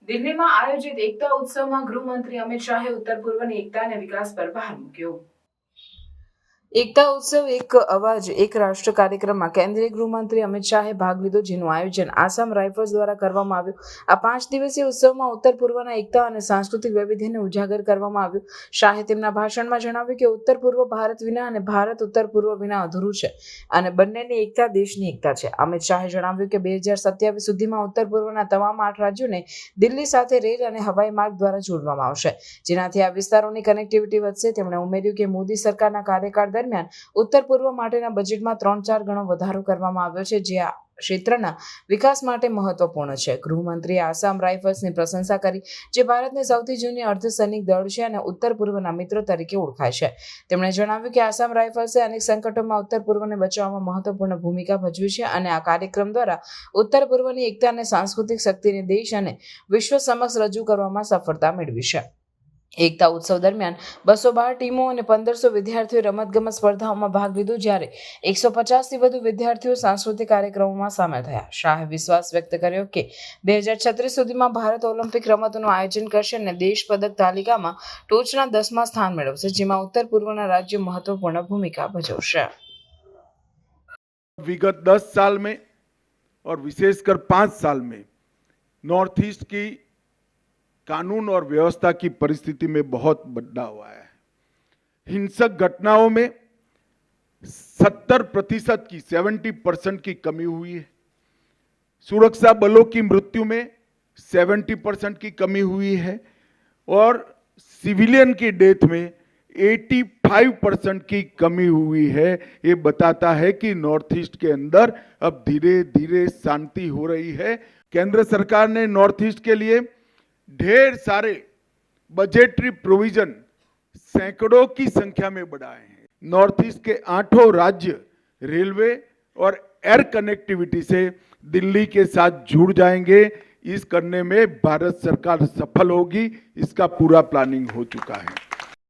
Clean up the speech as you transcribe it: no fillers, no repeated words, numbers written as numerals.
દિલ્હીમાં આયોજિત એકતા ઉત્સવમાં ગૃહમંત્રી અમિત શાહે ઉત્તર પૂર્વની એકતા અને વિકાસ પર ભાર મૂક્યો। એકતા ઉત્સવ એક અવાજ એક રાષ્ટ્ર કાર્યક્રમમાં કેન્દ્રીય ગૃહમંત્રી અમિત શાહે ભાગ લીધો, જેનું આયોજન આસામ રાઇફલ્સ દ્વારા કરવામાં આવ્યું। આ 5 દિવસીય ઉત્સવમાં ઉત્તર પૂર્વના એકતા અને સાંસ્કૃતિક વૈવિધ્યને ઉજાગર કરવામાં આવ્યું। શાહે તેમના ભાષણમાં જણાવ્યું કે ઉત્તર પૂર્વ ભારત વિના અને ભારત ઉત્તર પૂર્વ વિના અધૂરું છે અને બંનેની એકતા દેશની એકતા છે। અમિત શાહે જણાવ્યું કે 2027 સુધીમાં ઉત્તર પૂર્વના તમામ 8 રાજ્યોને દિલ્હી સાથે રેલ અને હવાઈ માર્ગ દ્વારા જોડવામાં આવશે, જેનાથી આ વિસ્તારોની કનેક્ટિવિટી વધશે। તેમણે ઉમેર્યું કે મોદી સરકારના કાર્યકાળ દરમિયાન ઉત્તર પૂર્વ માટેના બજેટમાં 3-4 ગણો વધારો કરવામાં આવ્યો છે, જે આ ક્ષેત્રના વિકાસ માટે મહત્વપૂર્ણ છે। ગૃહમંત્રીએ આસામ રાઇફલ્સની પ્રશંસા કરી, જે ભારતની સૌથી જૂની અર્ધસૈનિક દળ છે અને ઉત્તર પૂર્વના મિત્ર તરીકે ઓળખાય છે। તેમણે જણાવ્યું કે આસામ રાઇફલ્સે અનેક સંકટોમાં ઉત્તર પૂર્વને બચાવવામાં મહત્વપૂર્ણ ભૂમિકા ભજવી છે અને આ કાર્યક્રમ દ્વારા ઉત્તર પૂર્વની એકતા અને સાંસ્કૃતિક શક્તિને દેશ અને વિશ્વ સમક્ષ રજૂ કરવામાં સફળતા મેળવી છે। એકતા ઉત્સવ દરમિયાન 212 ટીમો અને 1500 વિદ્યાર્થીઓએ રમતગમત સ્પર્ધાઓમાં ભાગ લીધો, જ્યારે 150થી વધુ વિદ્યાર્થીઓ સાંસ્કૃતિક કાર્યક્રમોમાં સામેલ થયા। શાહે વિશ્વાસ વ્યક્ત કર્યો કે 2036 સુધીમાં ભારત ઓલિમ્પિક રમતોનું આયોજન કરશે અને દેશ પદક તાલિકામાં ટોચના 10મા સ્થાન મેળવશે, જેમાં ઉત્તર પૂર્વના રાજ્યો મહત્વપૂર્ણ ભૂમિકા ભજવશે। विगत 10 साल में और विशेषकर 5 साल में नॉर्थ ईस्ट की कानून और व्यवस्था की परिस्थिति में बहुत बदलाव हुआ है। हिंसक घटनाओं में 70% की कमी हुई है। सुरक्षा बलों की मृत्यु में 70% की कमी हुई है और सिविलियन की डेथ में 85% की कमी हुई है। ये बताता है कि नॉर्थ ईस्ट के अंदर अब धीरे धीरे शांति हो रही है। केंद्र सरकार ने नॉर्थ ईस्ट के लिए ढेर सारे बजटरी प्रोविजन सैकड़ों की संख्या में बढ़ाए हैं। नॉर्थ ईस्ट के 8 राज्य रेलवे और एयर कनेक्टिविटी से दिल्ली के साथ जुड़ जाएंगे। इस करने में भारत सरकार सफल होगी, इसका पूरा प्लानिंग हो चुका है।